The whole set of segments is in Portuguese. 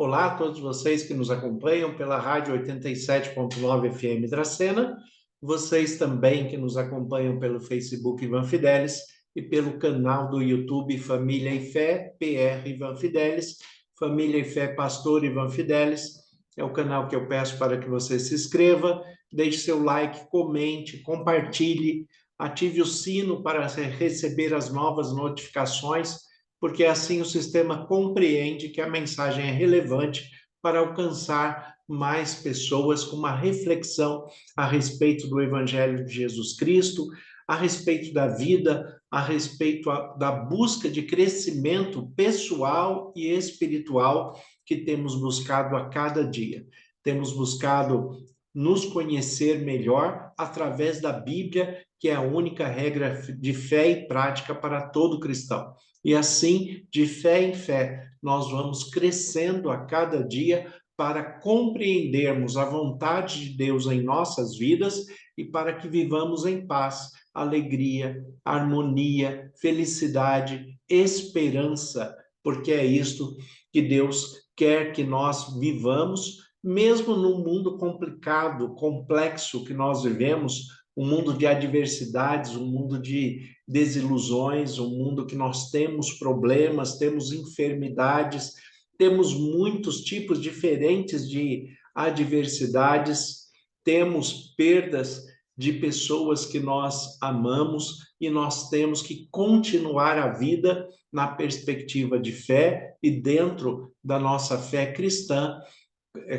Olá a todos vocês que nos acompanham pela Rádio 87.9 FM Dracena, vocês também que nos acompanham pelo Facebook Ivan Fidelis e pelo canal do YouTube Família e Fé, PR Ivan Fidelis, Família e Fé Pastor Ivan Fidelis. É o canal que eu peço para que você se inscreva, deixe seu like, comente, compartilhe, ative o sino para receber as novas notificações, porque assim o sistema compreende que a mensagem é relevante para alcançar mais pessoas com uma reflexão a respeito do Evangelho de Jesus Cristo, a respeito da vida, a respeito da busca de crescimento pessoal e espiritual que temos buscado a cada dia. Temos buscado nos conhecer melhor através da Bíblia, que é a única regra de fé e prática para todo cristão. E assim, de fé em fé, nós vamos crescendo a cada dia para compreendermos a vontade de Deus em nossas vidas e para que vivamos em paz, alegria, harmonia, felicidade, esperança, porque é isto que Deus quer que nós vivamos, mesmo no mundo complicado, complexo que nós vivemos, um mundo de adversidades, um mundo de desilusões, um mundo que nós temos problemas, temos enfermidades, temos muitos tipos diferentes de adversidades, temos perdas de pessoas que nós amamos e nós temos que continuar a vida na perspectiva de fé e dentro da nossa fé cristã,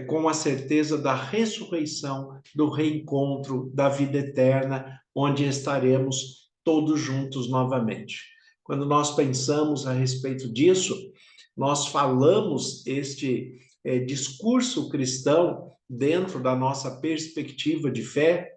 com a certeza da ressurreição, do reencontro, da vida eterna, onde estaremos todos juntos novamente. Quando nós pensamos a respeito disso, nós falamos este discurso cristão dentro da nossa perspectiva de fé,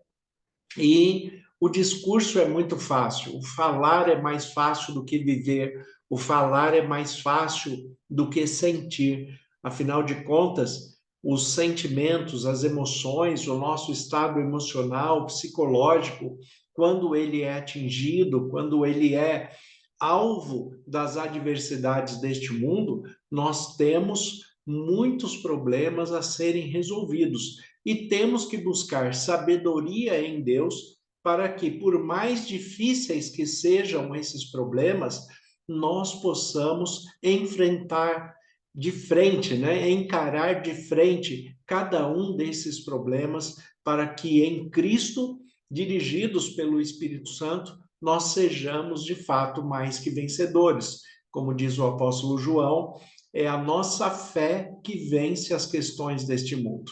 e o discurso é muito fácil, o falar é mais fácil do que viver, o falar é mais fácil do que sentir. Afinal de contas, os sentimentos, as emoções, o nosso estado emocional, psicológico, quando ele é atingido, quando ele é alvo das adversidades deste mundo, nós temos muitos problemas a serem resolvidos e temos que buscar sabedoria em Deus para que, por mais difíceis que sejam esses problemas, nós possamos enfrentar de frente, né? Encarar de frente cada um desses problemas para que em Cristo, dirigidos pelo Espírito Santo, nós sejamos de fato mais que vencedores. Como diz o apóstolo João, é a nossa fé que vence as questões deste mundo.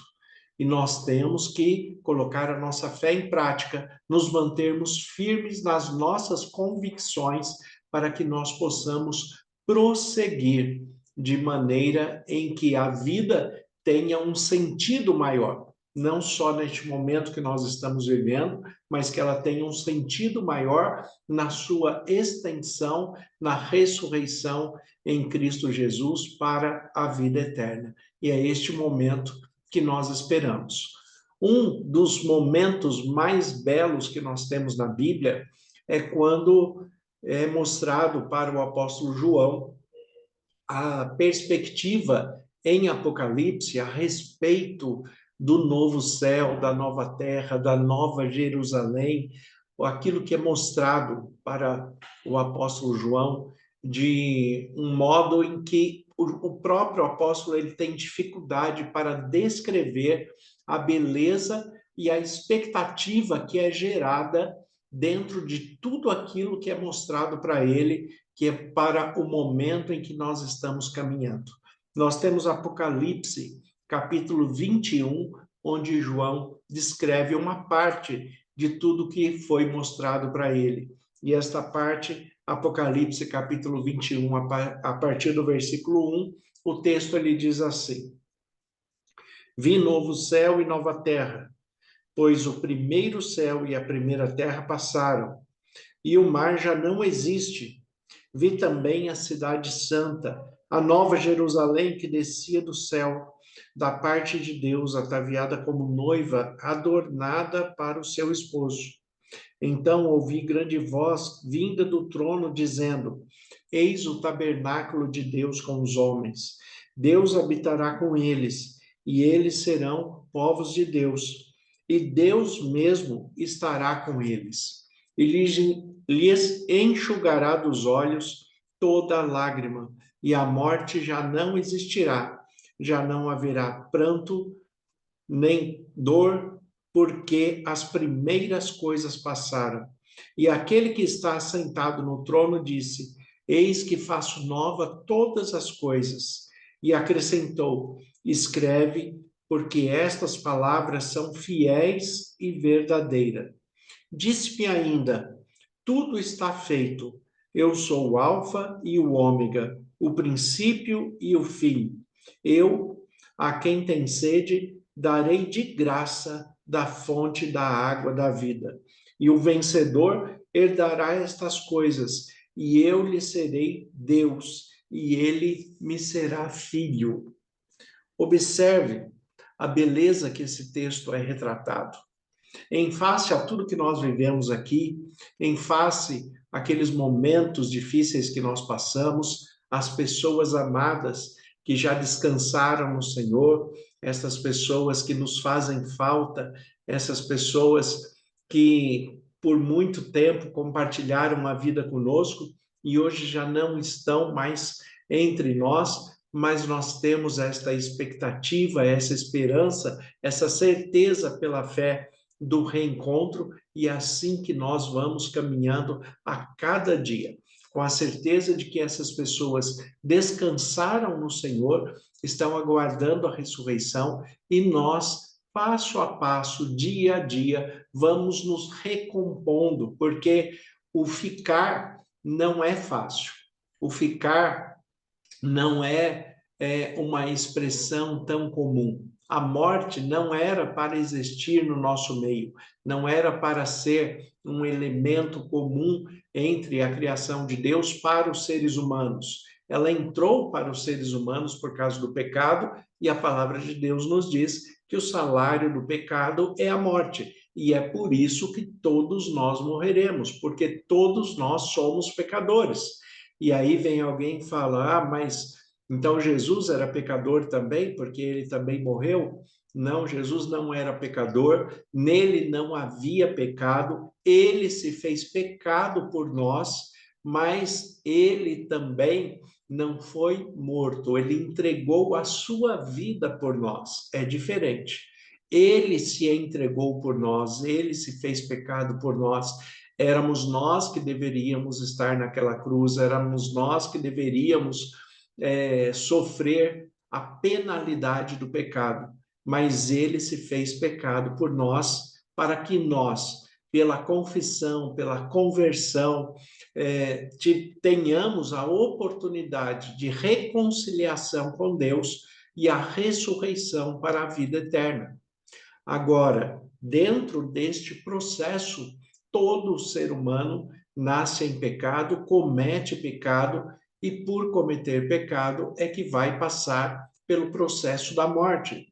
E nós temos que colocar a nossa fé em prática, nos mantermos firmes nas nossas convicções para que nós possamos prosseguir de maneira em que a vida tenha um sentido maior, não só neste momento que nós estamos vivendo, mas que ela tenha um sentido maior na sua extensão, na ressurreição em Cristo Jesus para a vida eterna. E é este momento que nós esperamos. Um dos momentos mais belos que nós temos na Bíblia é quando é mostrado para o apóstolo João a perspectiva em Apocalipse a respeito do novo céu, da nova terra, da nova Jerusalém, aquilo que é mostrado para o apóstolo João de um modo em que o próprio apóstolo ele tem dificuldade para descrever a beleza e a expectativa que é gerada dentro de tudo aquilo que é mostrado para ele, que é para o momento em que nós estamos caminhando. Nós temos Apocalipse, capítulo 21, onde João descreve uma parte de tudo que foi mostrado para ele. E esta parte, Apocalipse, capítulo 21, a partir do versículo 1, o texto ele diz assim: Vi novo céu e nova terra, pois o primeiro céu e a primeira terra passaram, e o mar já não existe. Vi também a cidade santa, a nova Jerusalém que descia do céu, da parte de Deus, ataviada como noiva, adornada para o seu esposo. Então ouvi grande voz vinda do trono, dizendo: Eis o tabernáculo de Deus com os homens. Deus habitará com eles, e eles serão povos de Deus, e Deus mesmo estará com eles, e lhes enxugará dos olhos toda lágrima, e a morte já não existirá, já não haverá pranto, nem dor, porque as primeiras coisas passaram. E aquele que está sentado no trono disse: Eis que faço nova todas as coisas. E acrescentou: Escreve, porque estas palavras são fiéis e verdadeiras. Disse-me ainda: Tudo está feito. Eu sou o Alfa e o Ômega, o princípio e o fim. Eu, a quem tem sede, darei de graça da fonte da água da vida. E o vencedor herdará estas coisas, e eu lhe serei Deus, e ele me será filho. Observe a beleza que esse texto é retratado. Em face a tudo que nós vivemos aqui, em face àqueles momentos difíceis que nós passamos, as pessoas amadas que já descansaram no Senhor, essas pessoas que nos fazem falta, essas pessoas que por muito tempo compartilharam a vida conosco e hoje já não estão mais entre nós, mas nós temos esta expectativa, essa esperança, essa certeza pela fé do reencontro, e é assim que nós vamos caminhando a cada dia, com a certeza de que essas pessoas descansaram no Senhor, estão aguardando a ressurreição, e nós, passo a passo, dia a dia, vamos nos recompondo, porque o ficar não é fácil. O ficar não é uma expressão tão comum. A morte não era para existir no nosso meio, não era para ser um elemento comum entre a criação de Deus para os seres humanos. Ela entrou para os seres humanos por causa do pecado, e a palavra de Deus nos diz que o salário do pecado é a morte. E é por isso que todos nós morreremos, porque todos nós somos pecadores. E aí vem alguém e fala: mas então Jesus era pecador também, porque ele também morreu? Não, Jesus não era pecador, nele não havia pecado, ele se fez pecado por nós, mas ele também não foi morto, ele entregou a sua vida por nós. É diferente. Ele se entregou por nós, ele se fez pecado por nós. Éramos nós que deveríamos estar naquela cruz, éramos nós que deveríamos sofrer a penalidade do pecado, mas ele se fez pecado por nós, para que nós, pela confissão, pela conversão, tenhamos a oportunidade de reconciliação com Deus e a ressurreição para a vida eterna. Agora, dentro deste processo, todo ser humano nasce em pecado, comete pecado, e por cometer pecado é que vai passar pelo processo da morte.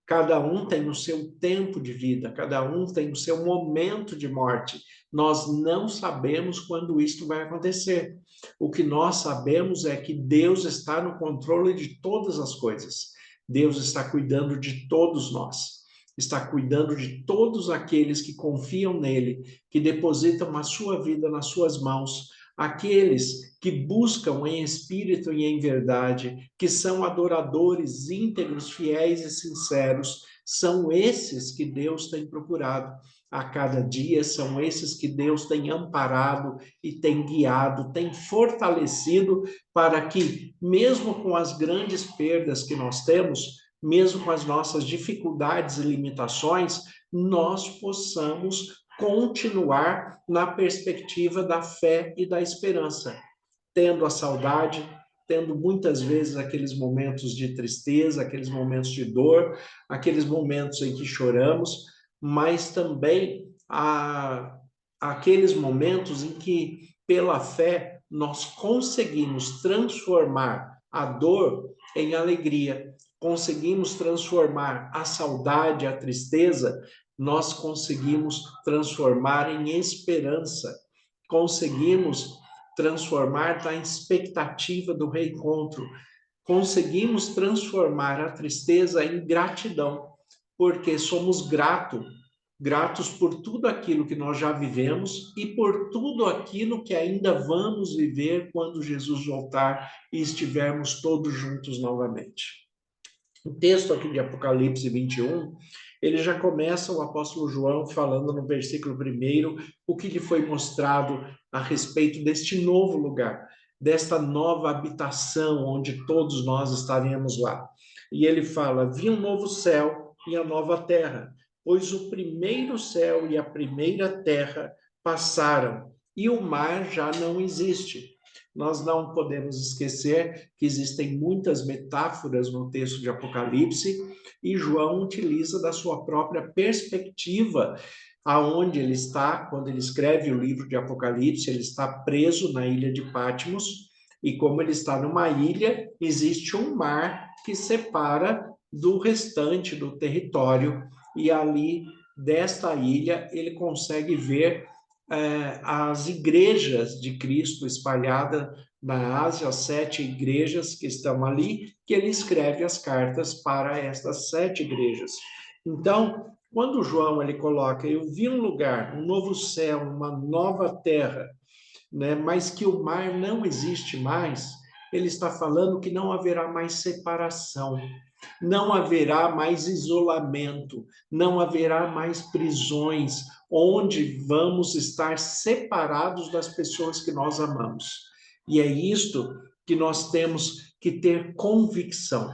Cada um tem o seu tempo de vida, cada um tem o seu momento de morte. Nós não sabemos quando isto vai acontecer. O que nós sabemos é que Deus está no controle de todas as coisas. Deus está cuidando de todos nós. Está cuidando de todos aqueles que confiam nele, que depositam a sua vida nas suas mãos, aqueles que buscam em espírito e em verdade, que são adoradores íntegros, fiéis e sinceros, são esses que Deus tem procurado a cada dia, são esses que Deus tem amparado e tem guiado, tem fortalecido, para que, mesmo com as grandes perdas que nós temos, mesmo com as nossas dificuldades e limitações, nós possamos continuar na perspectiva da fé e da esperança, tendo a saudade, tendo muitas vezes aqueles momentos de tristeza, aqueles momentos de dor, aqueles momentos em que choramos, mas também aqueles momentos em que, pela fé, nós conseguimos transformar a dor em alegria, conseguimos transformar a saudade, a tristeza, nós conseguimos transformar em esperança, conseguimos transformar na expectativa do reencontro, conseguimos transformar a tristeza em gratidão, porque somos gratos por tudo aquilo que nós já vivemos e por tudo aquilo que ainda vamos viver quando Jesus voltar e estivermos todos juntos novamente. O texto aqui de Apocalipse 21, ele já começa o apóstolo João falando no versículo 1 o que lhe foi mostrado a respeito deste novo lugar, desta nova habitação onde todos nós estaremos lá. E ele fala: vi um novo céu e a nova terra, pois o primeiro céu e a primeira terra passaram e o mar já não existe. Nós não podemos esquecer que existem muitas metáforas no texto de Apocalipse e João utiliza da sua própria perspectiva aonde ele está, quando ele escreve o livro de Apocalipse, ele está preso na ilha de Patmos e como ele está numa ilha, existe um mar que separa do restante do território e ali desta ilha ele consegue ver as igrejas de Cristo espalhadas na Ásia, as 7 igrejas que estão ali, que ele escreve as cartas para estas 7 igrejas. Então, quando João ele coloca: eu vi um lugar, um novo céu, uma nova terra, né, mas que o mar não existe mais, ele está falando que não haverá mais separação, não haverá mais isolamento, não haverá mais prisões, onde vamos estar separados das pessoas que nós amamos. E é isto que nós temos que ter convicção,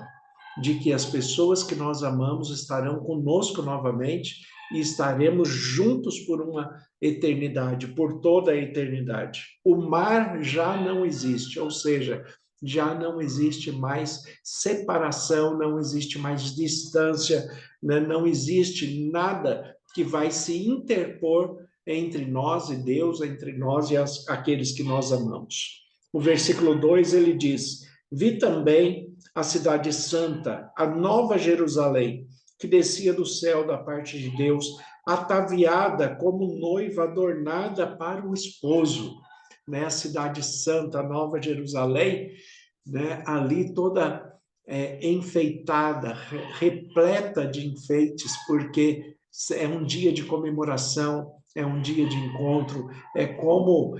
de que as pessoas que nós amamos estarão conosco novamente e estaremos juntos por uma eternidade, por toda a eternidade. O mar já não existe, ou seja, já não existe mais separação, não existe mais distância, né? Não existe nada que vai se interpor entre nós e Deus, entre nós e aqueles que nós amamos. O versículo 2 ele diz: vi também a cidade santa, a nova Jerusalém, que descia do céu da parte de Deus, ataviada como noiva adornada para o esposo. Né? A cidade santa, a nova Jerusalém, né? Ali toda enfeitada, repleta de enfeites, porque é um dia de comemoração, é um dia de encontro, é como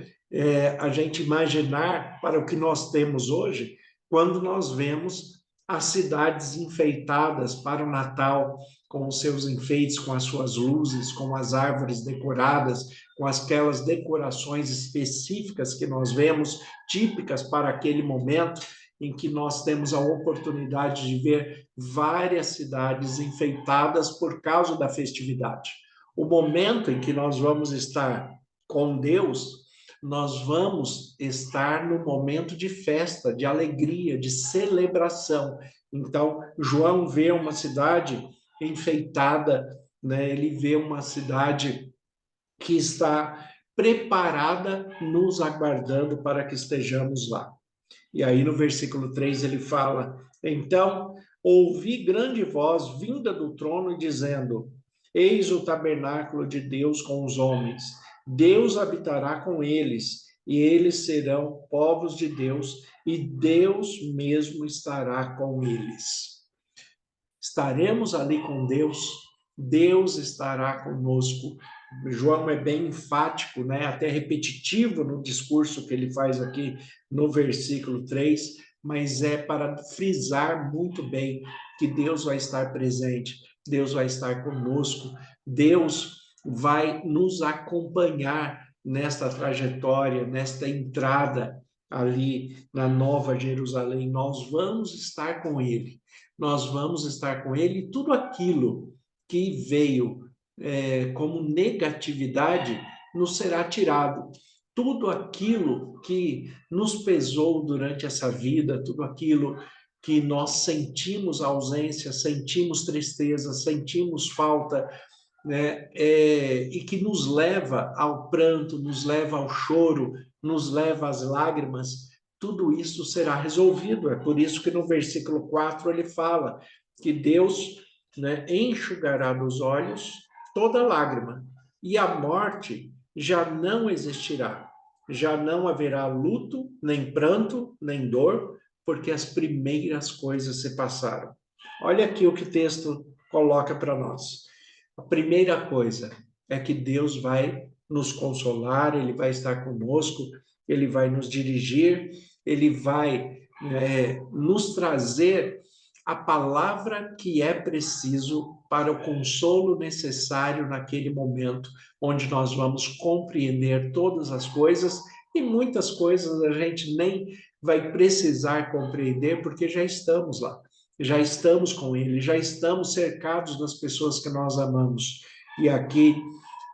a gente imaginar para o que nós temos hoje, quando nós vemos as cidades enfeitadas para o Natal, com os seus enfeites, com as suas luzes, com as árvores decoradas, com aquelas decorações específicas que nós vemos, típicas para aquele momento, em que nós temos a oportunidade de ver várias cidades enfeitadas por causa da festividade. O momento em que nós vamos estar com Deus, nós vamos estar no momento de festa, de alegria, de celebração. Então, João vê uma cidade enfeitada, né? Ele vê uma cidade que está preparada, nos aguardando para que estejamos lá. E aí no versículo 3 ele fala: então ouvi grande voz vinda do trono dizendo: eis o tabernáculo de Deus com os homens, Deus habitará com eles, e eles serão povos de Deus, e Deus mesmo estará com eles. Estaremos ali com Deus, Deus estará conosco. João é bem enfático, né? Até repetitivo no discurso que ele faz aqui no versículo 3, mas é para frisar muito bem que Deus vai estar presente, Deus vai estar conosco, Deus vai nos acompanhar nesta trajetória, nesta entrada ali na Nova Jerusalém. Nós vamos estar com Ele, nós vamos estar com Ele, e tudo aquilo que veio como negatividade nos será tirado. Tudo aquilo que nos pesou durante essa vida, tudo aquilo que nós sentimos ausência, sentimos tristeza, sentimos falta, né? E que nos leva ao pranto, nos leva ao choro, nos leva às lágrimas, tudo isso será resolvido. É por isso que no versículo 4 ele fala que Deus, né, enxugará dos olhos toda lágrima, e a morte já não existirá. Já não haverá luto, nem pranto, nem dor, porque as primeiras coisas se passaram. Olha aqui o que o texto coloca para nós. A primeira coisa é que Deus vai nos consolar, Ele vai estar conosco, Ele vai nos dirigir, Ele vai nos trazer a palavra que é preciso para o consolo necessário naquele momento, onde nós vamos compreender todas as coisas, e muitas coisas a gente nem vai precisar compreender, porque já estamos lá, já estamos com Ele, já estamos cercados das pessoas que nós amamos. E aqui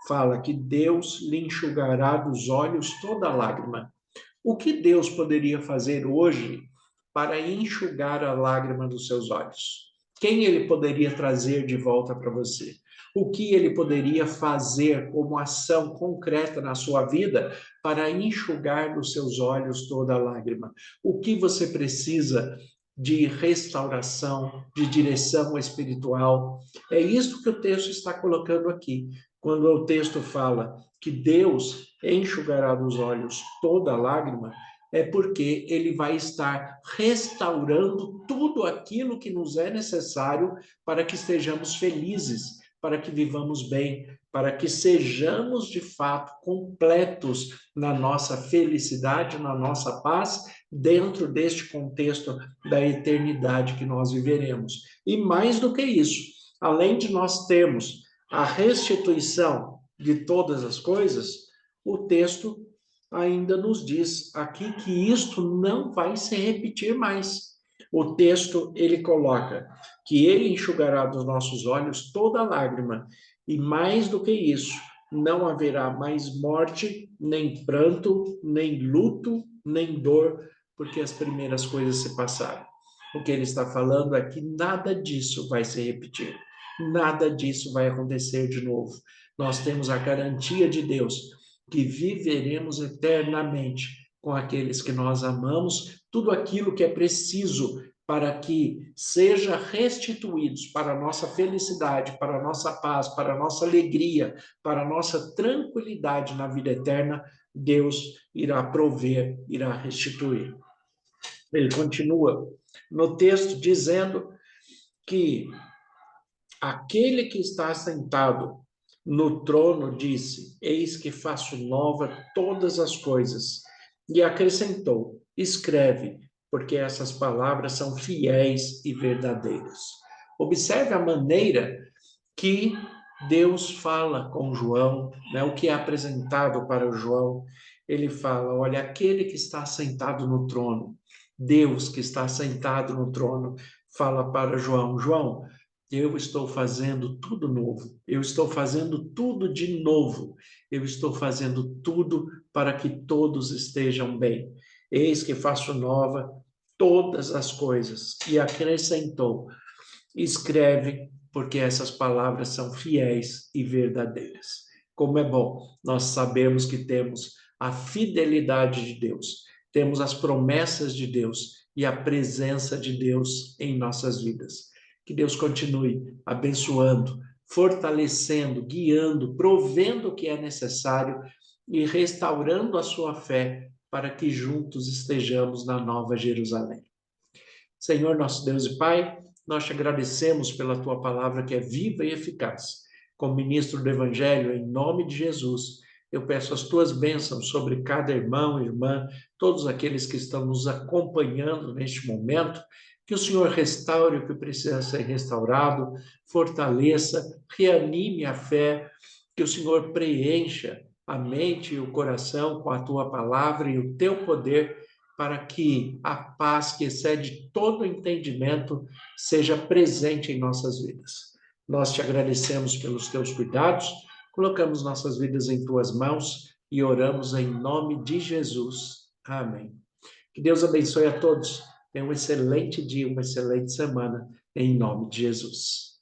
fala que Deus lhe enxugará dos olhos toda lágrima. O que Deus poderia fazer hoje para enxugar a lágrima dos seus olhos? Quem Ele poderia trazer de volta para você? O que Ele poderia fazer como ação concreta na sua vida para enxugar dos seus olhos toda a lágrima? O que você precisa de restauração, de direção espiritual? É isso que o texto está colocando aqui. Quando o texto fala que Deus enxugará dos olhos toda lágrima, é porque Ele vai estar restaurando tudo aquilo que nos é necessário para que estejamos felizes, para que vivamos bem, para que sejamos de fato completos na nossa felicidade, na nossa paz, dentro deste contexto da eternidade que nós viveremos. E mais do que isso, além de nós termos a restituição de todas as coisas, o texto ainda nos diz aqui que isto não vai se repetir mais. O texto, ele coloca que ele enxugará dos nossos olhos toda lágrima, e mais do que isso, não haverá mais morte, nem pranto, nem luto, nem dor, porque as primeiras coisas se passaram. O que ele está falando é que nada disso vai se repetir. Nada disso vai acontecer de novo. Nós temos a garantia de Deus que viveremos eternamente com aqueles que nós amamos, tudo aquilo que é preciso para que seja restituídos para a nossa felicidade, para a nossa paz, para a nossa alegria, para a nossa tranquilidade na vida eterna, Deus irá prover, irá restituir. Ele continua no texto dizendo que aquele que está sentado no trono disse: Eis que faço nova todas as coisas. E acrescentou: Escreve, porque essas palavras são fiéis e verdadeiras. Observe a maneira que Deus fala com João, né? O que é apresentado para o João. Ele fala: olha, aquele que está sentado no trono, Deus que está sentado no trono, fala para João: João, eu estou fazendo tudo novo, eu estou fazendo tudo de novo, eu estou fazendo tudo para que todos estejam bem. Eis que faço nova todas as coisas. E acrescentou: escreve, porque essas palavras são fiéis e verdadeiras. Como é bom nós sabemos que temos a fidelidade de Deus, temos as promessas de Deus e a presença de Deus em nossas vidas. Que Deus continue abençoando, fortalecendo, guiando, provendo o que é necessário e restaurando a sua fé para que juntos estejamos na Nova Jerusalém. Senhor, nosso Deus e Pai, nós te agradecemos pela tua palavra que é viva e eficaz. Como ministro do Evangelho, em nome de Jesus, eu peço as tuas bênçãos sobre cada irmão e irmã, todos aqueles que estão nos acompanhando neste momento, que o Senhor restaure o que precisa ser restaurado, fortaleça, reanime a fé, que o Senhor preencha a mente e o coração com a tua palavra e o teu poder, para que a paz que excede todo entendimento seja presente em nossas vidas. Nós te agradecemos pelos teus cuidados, colocamos nossas vidas em tuas mãos e oramos em nome de Jesus. Amém. Que Deus abençoe a todos. Tenha um excelente dia, uma excelente semana, em nome de Jesus.